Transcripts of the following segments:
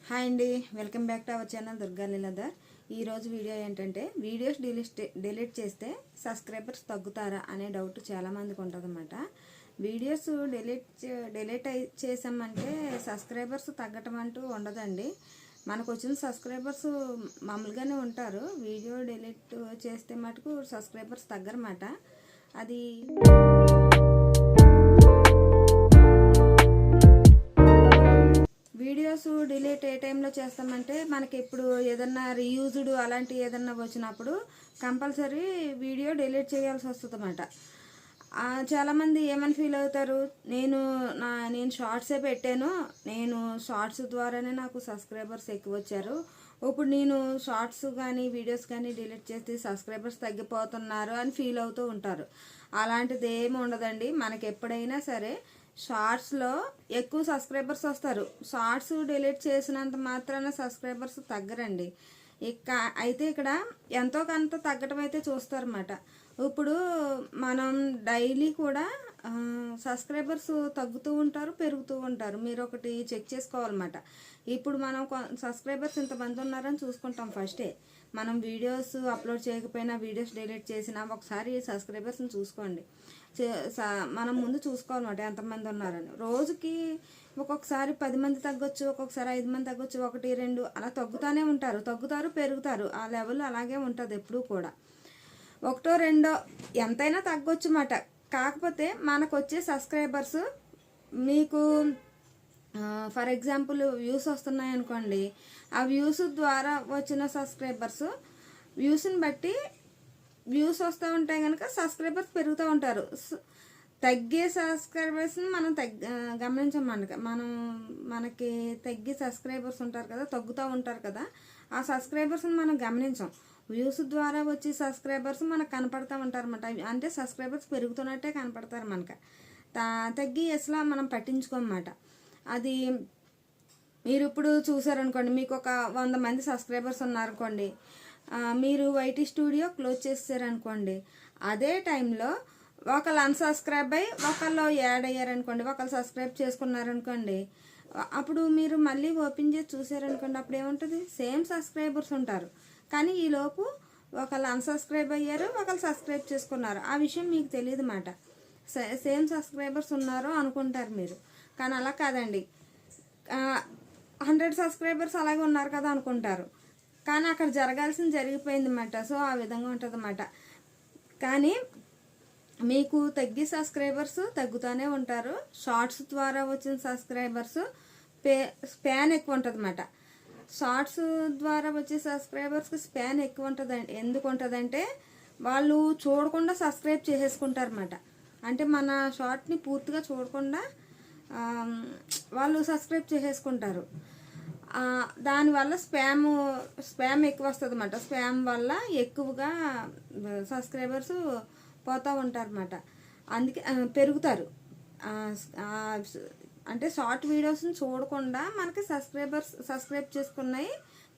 Hi అండి, welcome back to our channel Durga Leeladhar. ఈరోజు video ఏంటంటే వీడియోస్ డిలీట్ చేస్తే సబ్స్క్రైబర్స్ తగ్గుతారా అనే డౌట్ చాలామందికి ఉంటుందన్నమాట. వీడియోస్ డిలీట్ చేసామంటే సబ్స్క్రైబర్స్ తగ్గటం అంటూ ఉండదండి. మనకు వచ్చిన సబ్స్క్రైబర్స్ మామూలుగానే ఉంటారు. వీడియో డిలీట్ చేస్తే మటుకు సబ్స్క్రైబర్స్ తగ్గరన్నమాట. అది వీడియోస్ డిలీట్ ఏ టైంలో చేస్తామంటే మనకి ఇప్పుడు ఏదన్నా రీయూజ్డ్ అలాంటి ఏదన్నా వచ్చినప్పుడు కంపల్సరీ వీడియో డిలీట్ చేయాల్సి వస్తుంది అన్నమాట. చాలామంది ఏమని ఫీల్ అవుతారు, నేను షార్ట్సే పెట్టాను, నేను షార్ట్స్ ద్వారానే నాకు సబ్స్క్రైబర్స్ ఎక్కువ వచ్చారు, ఇప్పుడు నేను షార్ట్స్ కానీ వీడియోస్ కానీ డిలీట్ చేస్తే సబ్స్క్రైబర్స్ తగ్గిపోతున్నారు అని ఫీల్ అవుతూ ఉంటారు. అలాంటిది ఏమి ఉండదండి. మనకి ఎప్పుడైనా సరే షార్ట్స్లో ఎక్కువ సబ్స్క్రైబర్స్ వస్తారు. షార్ట్స్ డిలీట్ చేసినంత మాత్రాన సబ్స్క్రైబర్స్ తగ్గరండి. అయితే ఇక్కడ ఎంతో కొంత తగ్గటం అయితే చూస్తారన్నమాట. ఇప్పుడు మనం డైలీ కూడా సబ్స్క్రైబర్స్ తగ్గుతూ ఉంటారు, పెరుగుతూ ఉంటారు. మీరు ఒకటి చెక్ చేసుకోవాలన్నమాట. ఇప్పుడు మనం సబ్స్క్రైబర్స్ ఇంతమంది ఉన్నారని చూసుకుంటాం. ఫస్టే మనం వీడియోస్ అప్లోడ్ చేయకపోయినా, వీడియోస్ డిలీట్ చేసినా ఒకసారి సబ్స్క్రైబర్స్ని చూసుకోండి. మనం ముందు చూసుకోవాలన్నమాట ఎంతమంది ఉన్నారని. రోజుకి ఒక్కొక్కసారి 10 మంది తగ్గొచ్చు, ఒక్కొక్కసారి 5 మంది తగ్గొచ్చు, 1 2 అలా తగ్గుతూనే ఉంటారు. తగ్గుతారు, పెరుగుతారు. ఆ లెవెల్ అలాగే ఉంటుంది ఎప్పుడూ కూడా. 1 2 ఎంతైనా తగ్గొచ్చు అన్నమాట. కాకపోతే మనకు వచ్చే సబ్స్క్రైబర్స్ మీకు ఫర్ ఎగ్జాంపుల్ వ్యూస్ వస్తున్నాయి అనుకోండి, ఆ వ్యూస్ ద్వారా వచ్చిన సబ్స్క్రైబర్స్ వ్యూస్ని బట్టి వ్యూస్ వస్తూ ఉంటాయి కనుక సబ్స్క్రైబర్స్ పెరుగుతూ ఉంటారు. తగ్గే సబ్స్క్రైబర్స్ని మనం గమనించమనక మనకి తగ్గే సబ్స్క్రైబర్స్ ఉంటారు కదా, తగ్గుతూ ఉంటారు కదా, ఆ సబ్స్క్రైబర్స్ని మనం గమనించాం. వ్యూస్ ద్వారా వచ్చే సబ్స్క్రైబర్స్ మనకు కనపడుతూ ఉంటారు అన్నమాట. అంటే సబ్స్క్రైబర్స్ పెరుగుతున్నట్టే కనపడతారు మనకు. తగ్గి అసలు మనం పట్టించుకోమన్నమాట. అది మీరు ఇప్పుడు చూసారనుకోండి, మీకు ఒక 100 మంది సబ్స్క్రైబర్స్ ఉన్నారనుకోండి, మీరు వైటీ స్టూడియో క్లోజ్ చేసారనుకోండి, అదే టైంలో ఒకళ్ళు అన్సబ్స్క్రైబ్ అయ్యి ఒకళ్ళు యాడ్ అయ్యారనుకోండి, ఒకళ్ళు సబ్స్క్రైబ్ చేసుకున్నారనుకోండి, అప్పుడు మీరు మళ్ళీ ఓపెన్ చేసి చూసారనుకోండి, అప్పుడు ఏముంటుంది, సేమ్ సబ్స్క్రైబర్స్ ఉంటారు. కానీ ఈలోపు ఒకళ్ళు అన్సబ్స్క్రైబ్ అయ్యారు, ఒకళ్ళు సబ్స్క్రైబ్ చేసుకున్నారు. ఆ విషయం మీకు తెలియదు అన్నమాట. సేమ్ సబ్స్క్రైబర్స్ ఉన్నారో అనుకుంటారు మీరు, కానీ అలా కాదండి. 100 సబ్స్క్రైబర్స్ అలాగే ఉన్నారు కదా అనుకుంటారు, కానీ అక్కడ జరగాల్సింది జరిగిపోయింది అన్నమాట. సో ఆ విధంగా ఉంటుంది అన్నమాట. కానీ మీకు తగ్గి సబ్స్క్రైబర్స్ తగ్గుతూనే ఉంటారు. షార్ట్స్ ద్వారా వచ్చిన సబ్స్క్రైబర్స్ స్పాన్ ఎక్కువ ఉంటుంది అన్నమాట. షార్ట్స్ ద్వారా వచ్చే సబ్స్క్రైబర్స్కి స్పాన్ ఎక్కువ ఉంటుందండి. ఎందుకు ఉంటుందంటే వాళ్ళు చూడకుండా సబ్స్క్రైబ్ చేసేసుకుంటారు అన్నమాట. అంటే మన షార్ట్ని పూర్తిగా చూడకుండా వాళ్ళు సబ్స్క్రైబ్ చేసేసుకుంటారు. దానివల్ల స్పామ్ ఎక్కువ వస్తుంది అన్నమాట. స్పామ్ వల్ల ఎక్కువగా సబ్స్క్రైబర్స్ పోతూ ఉంటారు అన్నమాట. అందుకే పెరుగుతారు. అంటే షార్ట్ వీడియోస్ని చూడకుండా మనకి సబ్స్క్రైబ్ చేసుకున్నాయి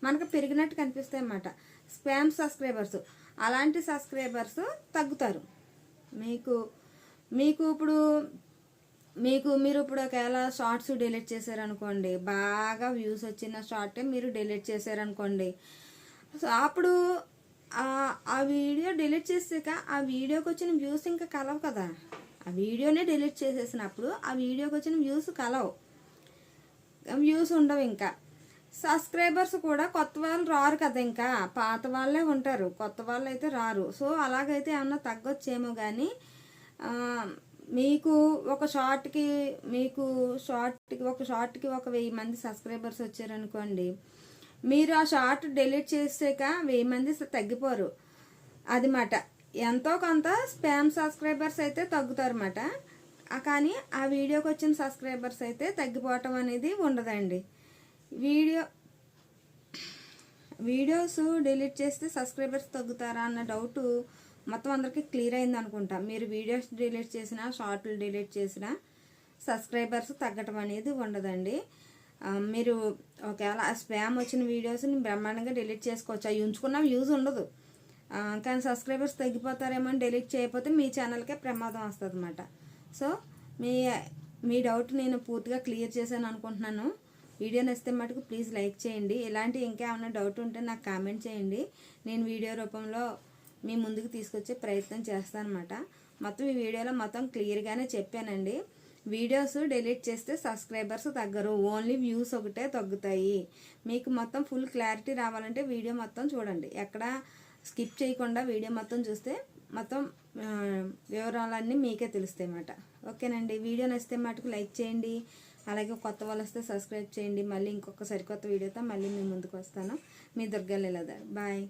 మనకు పెరిగినట్టు కనిపిస్తాయి అన్నమాట. స్పామ్ సబ్స్క్రైబర్స్, అలాంటి సబ్స్క్రైబర్స్ తగ్గుతారు. మీకు ఇప్పుడు మీరు ఇప్పుడు ఒకవేళ షార్ట్స్ డిలీట్ చేశారనుకోండి, బాగా వ్యూస్ వచ్చిన షార్టే మీరు డిలీట్ చేశారనుకోండి, సో అప్పుడు ఆ వీడియో డిలీట్ చేసాక ఆ వీడియోకి వచ్చిన వ్యూస్ ఇంకా కలవు కదా. ఆ వీడియోనే డిలీట్ చేసేసినప్పుడు ఆ వీడియోకి వచ్చిన వ్యూస్ కలవు, వ్యూస్ ఉండవు. ఇంకా సబ్స్క్రైబర్స్ కూడా కొత్త వాళ్ళు రారు కదా, ఇంకా పాత వాళ్ళే ఉంటారు, కొత్త వాళ్ళు అయితే రారు. సో అలాగైతే ఏమన్నా తగ్గొచ్చేమో. కానీ మీకు ఒక షార్ట్కి ఒక 1000 మంది సబ్స్క్రైబర్స్ వచ్చారనుకోండి, మీరు ఆ షార్ట్ డిలీట్ చేసాక 1000 మంది తగ్గిపోరు అది మాట. ఎంతో కొంత స్పామ్ సబ్స్క్రైబర్స్ అయితే తగ్గుతారు అన్నమాట. కానీ ఆ వీడియోకి వచ్చిన సబ్స్క్రైబర్స్ అయితే తగ్గిపోవటం అనేది ఉండదండి. వీడియోస్ డిలీట్ చేస్తే సబ్స్క్రైబర్స్ తగ్గుతారా అన్న డౌట్ మొత్తం అందరికీ క్లియర్ అయింది అనుకుంటా. మీరు వీడియోస్ డిలీట్ చేసినా, షార్ట్లు డిలీట్ చేసినా సబ్స్క్రైబర్స్ తగ్గటం అనేది ఉండదండి. మీరు ఒకవేళ స్పామ్ వచ్చిన వీడియోస్ని బ్రహ్మాండంగా డిలీట్ చేసుకోవచ్చు. అవి ఉంచుకున్న యూజ్ ఉండదు. కానీ సబ్స్క్రైబర్స్ తగ్గిపోతారేమో అని డిలీట్ చేయకపోతే మీ ఛానల్కే ప్రమాదం వస్తుంది అన్నమాట. సో మీ డౌట్ నేను పూర్తిగా క్లియర్ చేశాను అనుకుంటున్నాను. వీడియో నచ్చితే మటుకు ప్లీజ్ లైక్ చేయండి. ఇలాంటి ఇంకా ఏమైనా డౌట్ ఉంటే నాకు కామెంట్ చేయండి. నేను వీడియో రూపంలో మీ ముందుకు తీసుకొచ్చే ప్రయత్నం చేస్తాను అనమాట. మొత్తం ఈ వీడియోలో మొత్తం క్లియర్గానే చెప్పానండి. వీడియోస్ డిలీట్ చేస్తే సబ్స్క్రైబర్స్ తగ్గరు, ఓన్లీ వ్యూస్ ఒకటే తగ్గుతాయి. మీకు మొత్తం ఫుల్ క్లారిటీ రావాలంటే వీడియో మొత్తం చూడండి, ఎక్కడ స్కిప్ చేయకుండా వీడియో మొత్తం చూస్తే మొత్తం వివరాలన్నీ మీకే తెలుస్తాయి అన్నమాట. ఓకేనండి, వీడియో నచ్చితే మటుకు లైక్ చేయండి. అలాగే కొత్త వాళ్ళు వస్తే సబ్స్క్రైబ్ చేయండి. మళ్ళీ ఇంకొక సరికొత్త వీడియోతో మళ్ళీ మీ ముందుకు వస్తాను. మీ దుర్గా లీలాధర్. బాయ్.